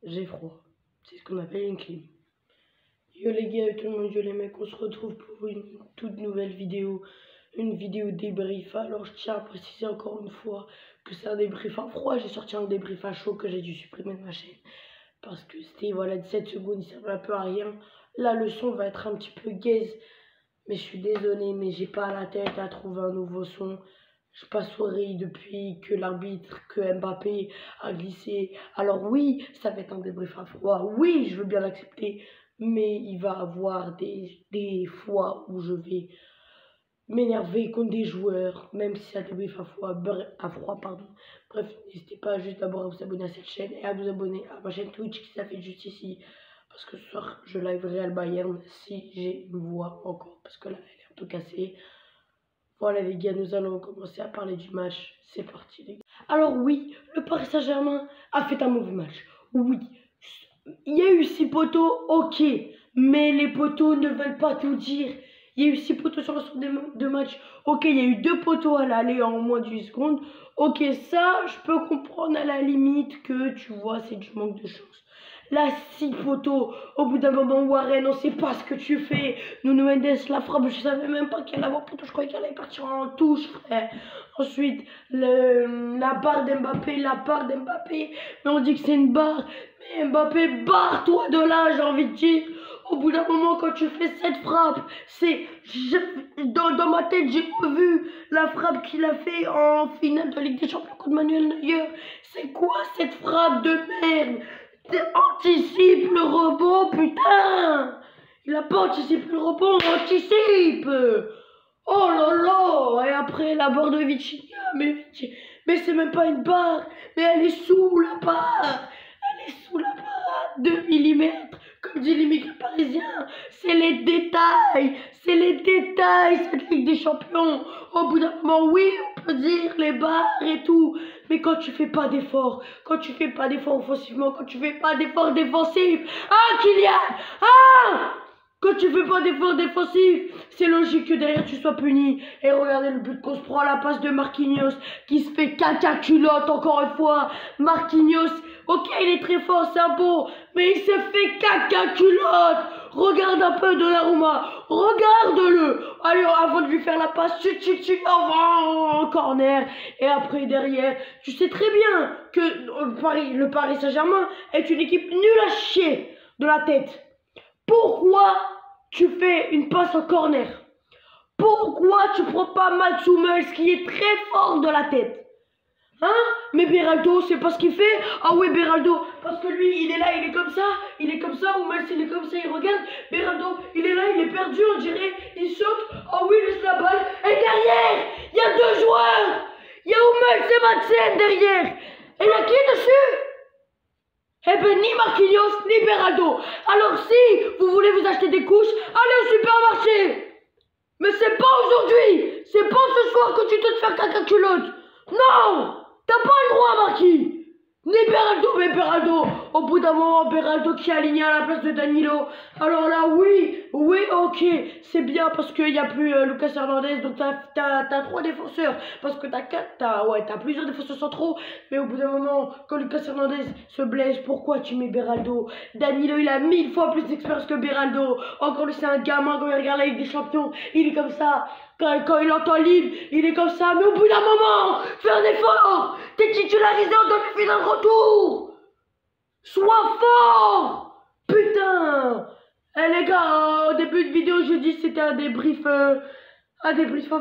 j'ai froid. C'est ce qu'on appelle une clim. Yo les gars et tout le monde, yo les mecs, on se retrouve pour une toute nouvelle vidéo. Une vidéo débrief. Alors je tiens à préciser encore une fois que c'est un débrief à froid. J'ai sorti un débrief à chaud que j'ai dû supprimer de ma chaîne. Parce que c'était, voilà, 17 secondes, il servait un peu à rien. La leçon va être un petit peu gaze. Mais je suis désolé, mais j'ai pas la tête à trouver un nouveau son. Je passe au riz depuis que l'arbitre, que Mbappé a glissé. Alors oui, ça va être un débrief à froid. Oui, je veux bien l'accepter. Mais il va y avoir des fois où je vais m'énerver contre des joueurs, même si c'est un débrief à froid, pardon. Bref, n'hésitez pas juste d'abord à vous abonner à cette chaîne et à vous abonner à ma chaîne Twitch qui s'affiche juste ici. Parce que ce soir, je live Real Bayern si j'ai une voix encore. Parce que là, elle est un peu cassée. Voilà les gars, nous allons commencer à parler du match. C'est parti les gars. Alors oui, le Paris Saint-Germain a fait un mauvais match. Oui, il y a eu 6 poteaux, ok. Mais les poteaux ne veulent pas tout dire. Il y a eu 6 poteaux sur l'ensemble de matchs. Ok, il y a eu 2 poteaux à l'aller en moins de 8 secondes. Ok, ça, je peux comprendre à la limite que, tu vois, c'est du manque de chance. Là, 6 poteaux, au bout d'un moment, Warren, on sait pas ce que tu fais. Nuno Mendes, la frappe, je savais même pas qu'elle allait poteau, je croyais qu'elle allait partir en touche, frère. Ensuite, la barre d'Mbappé, mais on dit que c'est une barre. Mais Mbappé, barre-toi de là, j'ai envie de dire. Au bout d'un moment, quand tu fais cette frappe, dans ma tête, j'ai revu la frappe qu'il a fait en finale de Ligue des Champions contre Manuel Neuer. C'est quoi cette frappe de merde? Anticipe le rebond, putain! Il a pas anticipé le rebond, on anticipe! Oh là là! Et après la barre de Vitinha, mais c'est même pas une barre, mais elle est sous la barre! Elle est sous la barre! 2 mm, comme dit l'immigré parisien, c'est les détails, cette Ligue des Champions. Au bout d'un moment, oui, on peut dire les barres et tout, mais quand tu fais pas d'efforts, offensivement, quand tu fais pas d'efforts défensifs, ah Kylian, ah! Quand tu fais pas d'efforts défensifs, c'est logique que derrière tu sois puni. Et regardez le but qu'on se prend à la passe de Marquinhos, qui se fait caca culotte encore une fois. Marquinhos, ok, il est très fort, c'est un bon, mais il se fait caca culotte. Regarde un peu Donnarumma, regarde-le. Allez, avant de lui faire la passe, en corner. Et après derrière, tu sais très bien que le Paris Saint-Germain est une équipe nulle à chier de la tête. Pourquoi tu fais une passe en corner? Pourquoi tu prends pas Mats Hummels qui est très fort de la tête? Hein? Mais Beraldo, c'est pas ce qu'il fait. Ah ouais, Beraldo, parce que lui, il est là, il est comme ça, Hummels, il est comme ça, il regarde. Beraldo, il est là, il est perdu, on dirait, il saute. Ah oui, il laisse la balle. Et derrière, il y a 2 joueurs. Il y a Hummels et Madsen derrière. Et il y a qui dessus? Eh ben, ni Marquinhos, ni Beraldo. Alors si vous voulez vous acheter des couches, allez au supermarché. Mais c'est pas aujourd'hui. C'est pas ce soir que tu te fais caca culotte. Non, t'as pas le droit, Marquis. Ni Beraldo, mais Beraldo. Au bout d'un moment, Beraldo qui est aligné à la place de Danilo. Alors là, oui, ok, c'est bien parce qu'il n'y a plus Lucas Hernandez. Donc t'as 3 défenseurs. Parce que t'as plusieurs défenseurs centraux. Mais au bout d'un moment, quand Lucas Hernandez se blesse, pourquoi tu mets Beraldo? Danilo, il a 1000 fois plus d'expérience que Beraldo. Encore lui, c'est un gamin quand il regarde la Ligue des Champions. Il est comme ça. Quand il entend libre, il est comme ça. Mais au bout d'un moment, fais un effort. T'es titularisé en demi-finale retour. Sois fort. Putain. Eh les gars, au début de vidéo, je dis que c'était un débrief à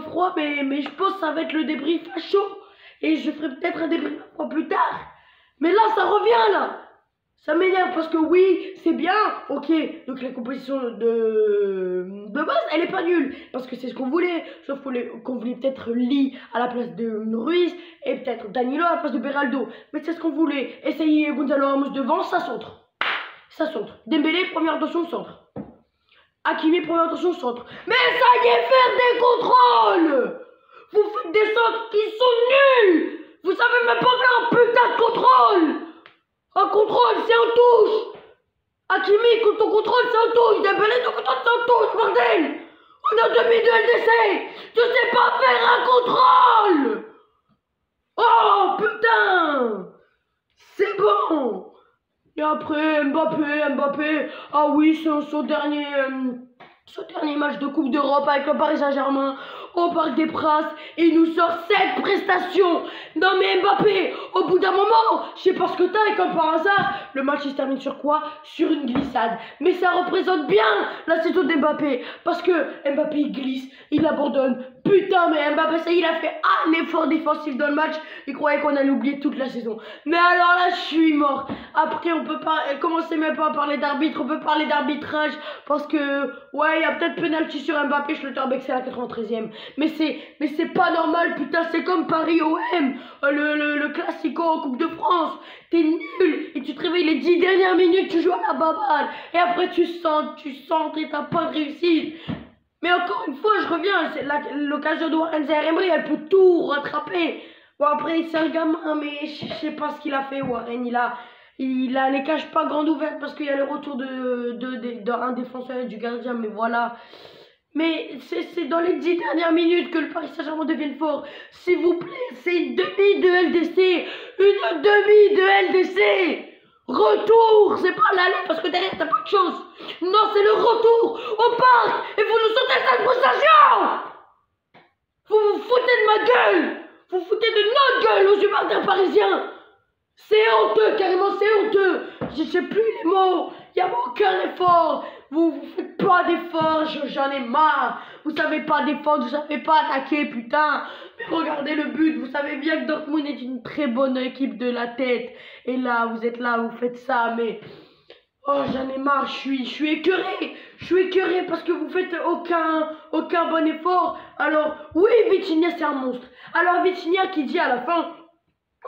froid. Mais je pense que ça va être le débrief à chaud. Et je ferai peut-être un débrief à froid plus tard. Mais là, ça revient là. Ça m'énerve parce que oui, c'est bien, ok, donc la composition de base, elle est pas nulle, parce que c'est ce qu'on voulait, sauf qu'on voulait peut-être Lee à la place de Ruiz, et peut-être Danilo à la place de Beraldo, mais c'est ce qu'on voulait, essayer Gonzalo Ramos devant, ça centre, Dembélé, première attention, centre, Hakimi, première attention, centre, mais ça y est, faire des contrôles, vous faites des centres qui sont nuls, vous savez même pas faire un putain de contrôle. Un contrôle, c'est en touche. Hakimi, quand ton contrôle, c'est en touche. Dembélé, ton contrôle, c'est en touche, bordel. On est en demi-duel d'essai. Tu sais pas faire un contrôle. Oh, putain. C'est bon. Et après, Mbappé, ah oui, son dernier match de Coupe d'Europe avec le Paris Saint-Germain au Parc des Princes, et il nous sort cette prestation. Non mais Mbappé, au bout d'un moment, je sais pas ce que t'as, et comme par hasard, le match il se termine sur quoi? Sur une glissade. Mais ça représente bien la saison d'Mbappé, parce que Mbappé il glisse, il abandonne. Putain, mais Mbappé, ça, il a fait un effort défensif dans le match. Il croyait qu'on allait oublier toute la saison. Mais alors là, je suis mort. Après, on peut pas commencer même pas à parler d'arbitre. On peut parler d'arbitrage. Parce que, ouais, il y a peut-être penalty sur Mbappé. Je le c'est à la 93e. Mais c'est pas normal, putain. C'est comme Paris OM. Le Classico en Coupe de France. T'es nul. Et tu te réveilles les 10 dernières minutes. Tu joues à la baballe. Et après, tu sens et t'as pas de réussite. Mais encore une fois, je reviens, c'est l'occasion de Warren Zaïre-Emery, elle peut tout rattraper. Bon, après, c'est un gamin, mais je sais pas ce qu'il a fait, Warren. Il a les cages pas grandes ouvertes parce qu'il y a le retour d'un défenseur et du gardien, mais voilà. Mais c'est dans les 10 dernières minutes que le Paris Saint-Germain devienne fort. S'il vous plaît, c'est une demi de LDC. Une demi de LDC. Retour, c'est pas l'aller parce que derrière t'as pas de chance. Non, c'est le retour au parc et vous nous sautez cette prestation. Vous vous foutez de ma gueule. Vous foutez de notre gueule aux supporters parisiens. C'est honteux, carrément, c'est honteux. Je sais plus les mots. Il n'y a aucun effort. Vous faites pas d'effort. J'en ai marre. Vous savez pas défendre, vous savez pas attaquer, putain. Mais regardez le but. Vous savez bien que Dortmund est une très bonne équipe de la tête. Et là, vous êtes là, vous faites ça, mais... Oh, j'en ai marre, je suis écœuré. Je suis écœuré parce que vous faites aucun bon effort. Alors, oui, Vitinha, c'est un monstre. Alors, Vitinha qui dit à la fin...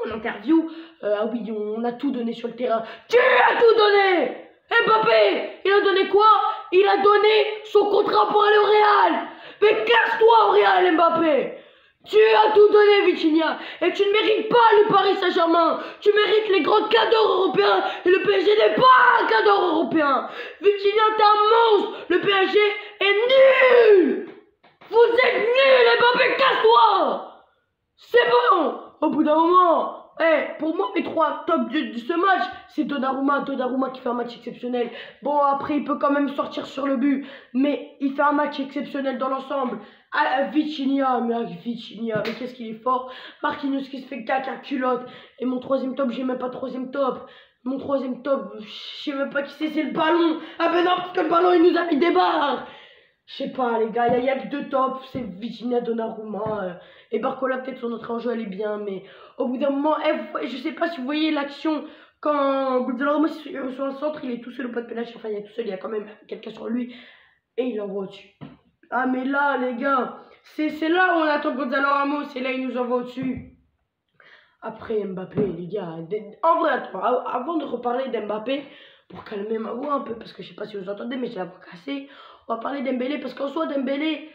En interview, ah oui, on a tout donné sur le terrain. Tu as tout donné! Mbappé, il a donné quoi? Il a donné son contrat pour aller au Real. Mais casse-toi au Real, Mbappé! Tu as tout donné, Vitinha, et tu ne mérites pas le Paris Saint-Germain. Tu mérites les grands cadeaux européens, et le PSG n'est pas un cadeau européen. Vitinha, t'es un monstre. Le PSG est nul. Vous êtes nuls, Mbappé, casse-toi! C'est bon! Au bout d'un moment, pour moi, mes 3 tops de ce match, c'est Donnarumma qui fait un match exceptionnel. Bon, après, il peut quand même sortir sur le but, mais il fait un match exceptionnel dans l'ensemble. Vitinha, mais qu'est-ce qu'il est fort. Marquinhos qui se fait caca culotte. Et mon 3e top, j'ai même pas 3e top. Mon 3e top, je sais même pas qui c'est le ballon. Ah ben non, parce que le ballon, il nous a mis des barres. Je sais pas les gars, il y a que 2 tops, c'est Vitinha, Donnarumma et Barcola, peut-être son entrée en jeu elle est bien, mais au bout d'un moment, je sais pas si vous voyez l'action quand Donnarumma reçoit un centre, il est tout seul au pas de pénalty, enfin il est tout seul, il y a quand même quelqu'un sur lui et il envoie au-dessus. Ah mais là les gars, c'est là où on attend Gonzalo Ramos, et là il nous envoie au-dessus. Après Mbappé les gars, en vrai attends, avant de reparler d'Mbappé, pour calmer ma voix un peu, parce que je sais pas si vous entendez, mais j'ai la voix cassée. On va parler d'Dembélé, parce qu'en soi, Dembélé,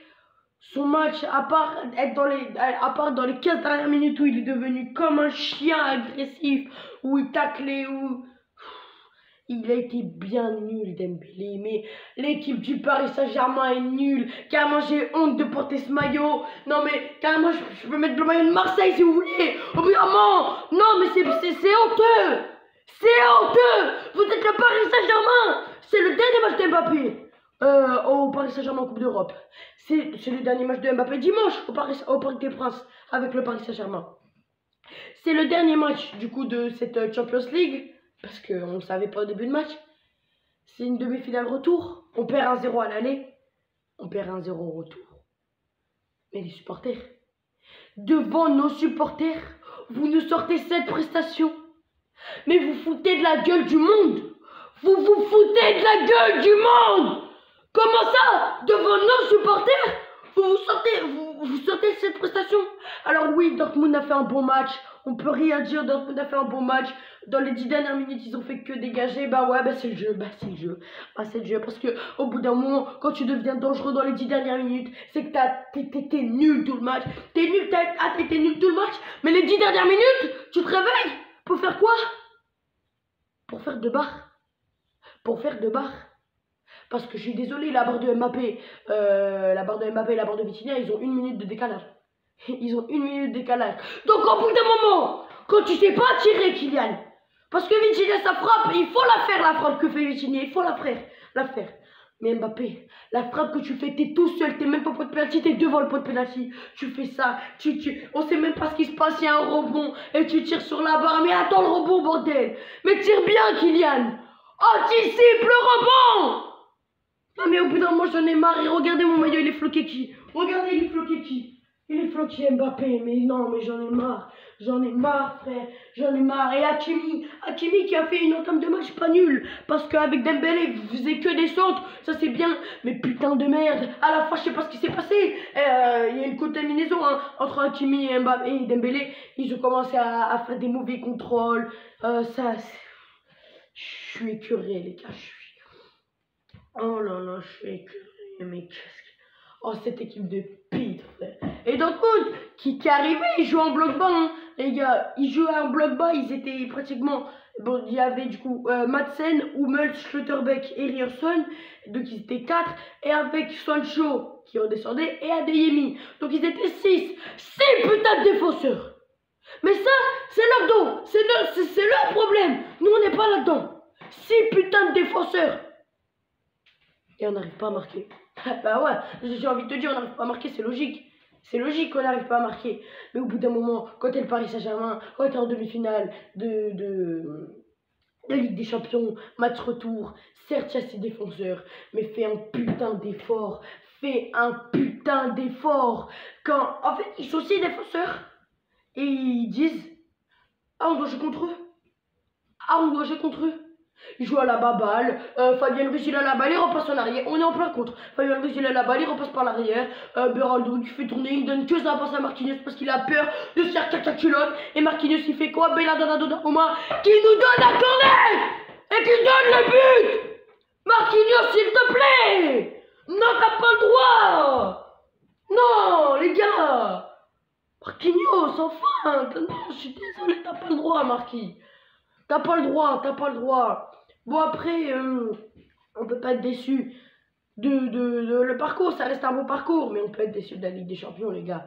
son match, à part dans les 15 dernières minutes où il est devenu comme un chien agressif, où il taclait, où... Il a été bien nul, Dembélé, mais l'équipe du Paris Saint-Germain est nulle. Carrément, j'ai honte de porter ce maillot. Non, mais carrément, je peux mettre le maillot de Marseille si vous voulez. Obligatoirement. Non, mais c'est honteux. C'est honteux. Vous êtes le Paris Saint-Germain. C'est le dernier match d'Mbappé au Paris Saint-Germain en Coupe d'Europe. C'est le dernier match de Mbappé dimanche au Parc des Princes avec le Paris Saint-Germain. C'est le dernier match du coup de cette Champions League. Parce qu'on ne savait pas au début de match. C'est une demi-finale retour. On perd 1-0 à l'aller. On perd 1-0 au retour. Mais les supporters, devant nos supporters, vous nous sortez cette prestation. Mais vous foutez de la gueule du monde. Vous vous foutez de la gueule du monde. Comment ça? Devant nos supporters, vous sortez cette prestation. Alors oui, Dortmund a fait un bon match. On peut rien dire, Dortmund a fait un bon match. Dans les 10 dernières minutes, ils ont fait que dégager. Bah ouais, c'est le jeu, c'est le jeu. Parce que au bout d'un moment, quand tu deviens dangereux dans les 10 dernières minutes, c'est que t'es nul tout le match. T'es nul, t'es nul tout le match. Mais les 10 dernières minutes, tu te réveilles. Pour faire quoi? Pour faire 2 barres. Pour faire 2 barres. Parce que je suis désolé, la barre de Mbappé, la barre de Vitinha, ils ont 1 minute de décalage. Ils ont 1 minute de décalage. Donc au bout d'un moment, quand tu sais pas tirer, Kylian, Parce que Vitinha, sa frappe, il faut la faire, la frappe que fait Vitinha. Il faut la faire. Mais Mbappé, la frappe que tu fais, t'es tout seul, t'es même pas au pot de pénalty, t'es devant le pot de pénalty. Tu fais ça, on sait même pas ce qui se passe, il y a un rebond et tu tires sur la barre. Mais attends le rebond, bordel. Mais tire bien, Kylian. Anticipe le rebond. Non mais au bout d'un moment, j'en ai marre. Et regardez mon maillot, il est floqué qui? Regardez, il est floqué qui? Il est floqué Mbappé. Mais non, mais j'en ai marre. J'en ai marre, frère. J'en ai marre. Et Hakimi qui a fait une entame de match pas nulle. Parce qu'avec Dembélé, vous faisiez que des centres. Ça, c'est bien. Mais putain de merde. À la fin, je sais pas ce qui s'est passé. Il y a une contaminaison hein, entre Hakimi et Mbappé et Dembélé. Ils ont commencé à faire des mauvais contrôles. Je suis écœuré, les gars. Oh là là, je suis écœuré. Mais qu'est-ce que... Oh, cette équipe de pite, frère. Et Dortmund, qui est arrivé, ils jouent en bloc bas, hein. Les gars, ils jouaient en bloc bas, ils étaient pratiquement... Bon, il y avait du coup Madsen, Hummels, Schlotterbeck et Ryerson. Donc ils étaient 4. Et avec Sancho, qui redescendait, et Adeyemi. Donc ils étaient 6. 6 putains de défenseurs. Mais ça, c'est leur dos. C'est leur problème. Nous, on n'est pas là-dedans. 6 putains de défenseurs. Et on n'arrive pas à marquer. Bah ouais, j'ai envie de te dire, on n'arrive pas à marquer, c'est logique. C'est logique qu'on n'arrive pas à marquer. Mais au bout d'un moment, quand t'es le Paris Saint-Germain, quand t'es en demi-finale de Ligue des Champions, match retour, certes, il y a 6 défenseurs, mais fais un putain d'effort. Fais un putain d'effort. Quand, en fait, ils sont 6 défenseurs et ils disent, ah, on doit jouer contre eux. Ah, on doit jouer contre eux. Il joue à la baballe, Fabien Ruiz il a la balle, il repasse en arrière, on est en plein contre. Fabien Ruiz il a la balle, il repasse par l'arrière, Beraldo qui fait tourner, il donne que ça passe à Marquinhos parce qu'il a peur de se faire caca culotte. Et Marquinhos il fait quoi? Belladonna Donnarumma qui nous donne un corner et qui donne le but. Marquinhos s'il te plaît. Non t'as pas le droit. Non les gars. Marquinhos enfin. Non je suis désolé t'as pas le droit Marquis. T'as pas le droit. Bon après, on peut pas être déçu de le parcours, ça reste un bon parcours, mais on peut être déçu de la Ligue des Champions, les gars.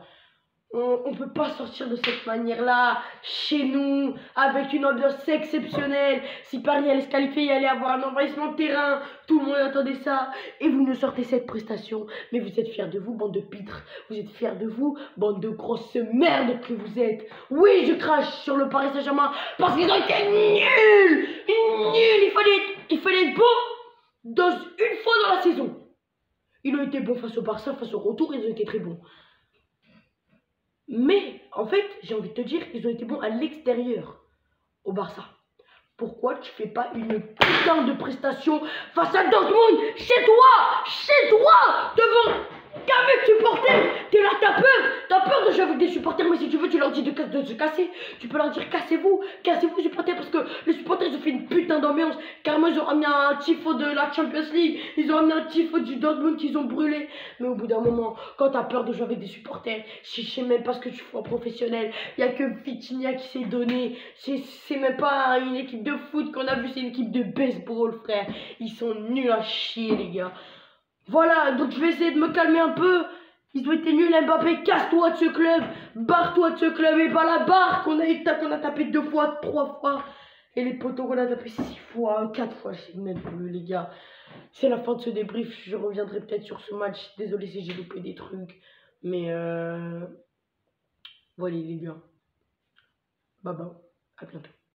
On peut pas sortir de cette manière-là, chez nous, avec une ambiance exceptionnelle. Si Paris allait se qualifier, il allait avoir un envahissement de terrain, tout le monde attendait ça. Et vous nous sortez cette prestation, mais vous êtes fiers de vous, bande de pitres. Vous êtes fiers de vous, bande de grosses merdes que vous êtes. Oui, je crache sur le Paris Saint-Germain, parce qu'ils ont été nuls. Il fallait être bon une fois dans la saison. Ils ont été bons face au Barça, face au retour, ils ont été très bons. Mais, en fait, j'ai envie de te dire, ils ont été bons à l'extérieur, au Barça. Pourquoi tu fais pas une putain de prestation face à Dortmund, chez toi, devant qu'avec supporters? T'es là, t'as peur de jouer avec des supporters, mais si tu veux, tu leur dis de se casser. Tu peux leur dire cassez-vous supporters, parce que les supporters ils ont fait une putain d'ambiance. Car moi ils ont ramené un tifo de la Champions League, ils ont ramené un tifo du Dortmund qu'ils ont brûlé. Mais au bout d'un moment, quand t'as peur de jouer avec des supporters, je sais même pas ce que tu fais en professionnel. Il y a que Vitinha qui s'est donné. C'est même pas une équipe de foot qu'on a vu, c'est une équipe de baseball, frère. Ils sont nuls à chier, les gars. Voilà, donc je vais essayer de me calmer un peu. Ils ont été nuls, Mbappé, casse-toi de ce club, barre-toi de ce club, et pas la barre qu'on a tapé 2 fois, 3 fois, et les poteaux qu'on a tapé 6 fois, 4 fois, je sais même plus, les gars. C'est la fin de ce débrief, je reviendrai peut-être sur ce match, désolé si j'ai loupé des trucs, mais voilà les gars, bye bye, à bientôt.